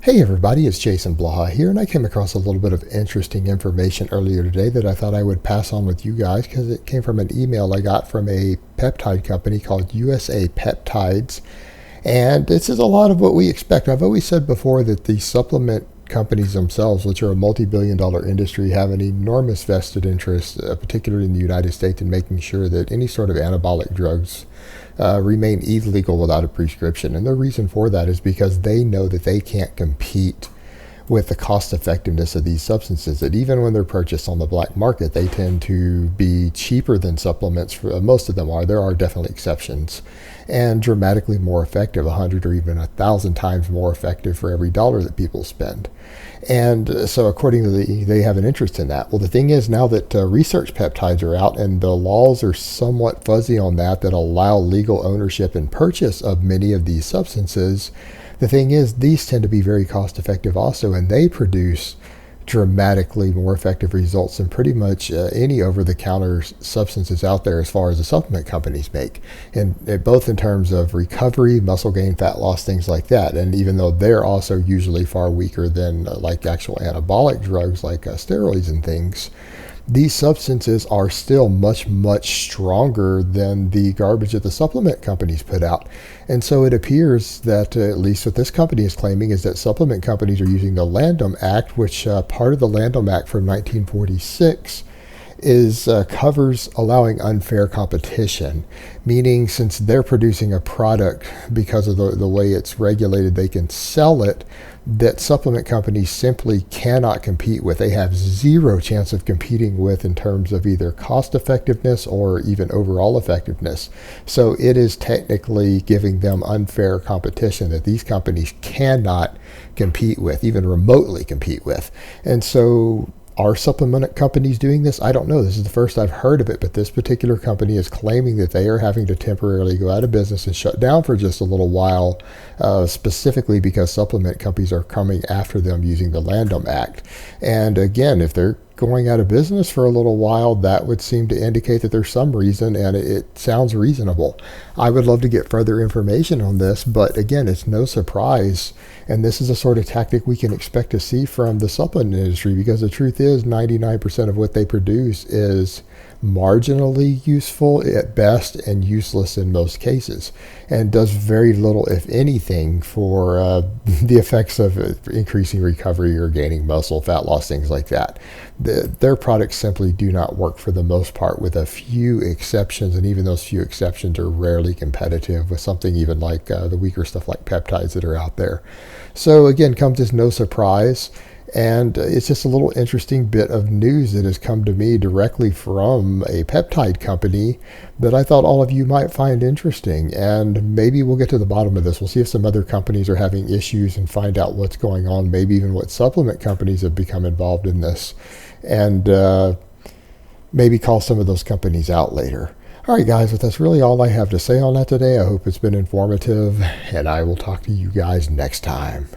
Hey everybody, it's Jason Blaha here, and I came across a little bit of interesting information earlier today that I thought I would pass on with you guys because it came from an email I got from a peptide company called USA Peptides. And this is a lot of what we expect. I've always said before that the supplement companies themselves, which are a multi-billion-dollar industry, have an enormous vested interest, particularly in the United States, in making sure that any sort of anabolic drugs remain illegal without a prescription. And the reason for that is because they know that they can't compete with the cost effectiveness of these substances, that even when they're purchased on the black market, they tend to be cheaper than supplements. Most of them are. There are definitely exceptions, and dramatically more effective, 100 or even 1,000 times more effective for every dollar that people spend. And so accordingly, they have an interest in that. Well, the thing is now that research peptides are out and the laws are somewhat fuzzy on that allow legal ownership and purchase of many of these substances, the thing is, these tend to be very cost effective also, and they produce dramatically more effective results than pretty much any over-the-counter substances out there as far as the supplement companies make, and both in terms of recovery, muscle gain, fat loss, things like that. And even though they're also usually far weaker than like actual anabolic drugs like steroids and things, these substances are still much, much stronger than the garbage that the supplement companies put out. And so it appears that, at least what this company is claiming, is that supplement companies are using the Lanham Act, which part of the Lanham Act from 1946 is covers allowing unfair competition, meaning since they're producing a product because of the way it's regulated, they can sell it, that supplement companies simply cannot compete with. They have zero chance of competing with in terms of either cost effectiveness or even overall effectiveness. So it is technically giving them unfair competition that these companies cannot compete with, even remotely compete with. And so are supplement companies doing this? I don't know. This is the first I've heard of it, but this particular company is claiming that they are having to temporarily go out of business and shut down for just a little while, specifically because supplement companies are coming after them using the Lanham Act. And again, if they're going out of business for a little while, that would seem to indicate that there's some reason, and it sounds reasonable. I would love to get further information on this, but again, it's no surprise, and this is a sort of tactic we can expect to see from the supplement industry, because the truth is 99% of what they produce is marginally useful at best and useless in most cases, and does very little, if anything, for the effects of increasing recovery or gaining muscle, fat loss, things like that. Their products simply do not work for the most part, with a few exceptions, and even those few exceptions are rarely competitive with something even like the weaker stuff like peptides that are out there. So again, comes as no surprise. And it's just a little interesting bit of news that has come to me directly from a peptide company that I thought all of you might find interesting. And maybe we'll get to the bottom of this. We'll see if some other companies are having issues and find out what's going on, maybe even what supplement companies have become involved in this, and maybe call some of those companies out later. All right, guys, but that's really all I have to say on that today. I hope it's been informative, and I will talk to you guys next time.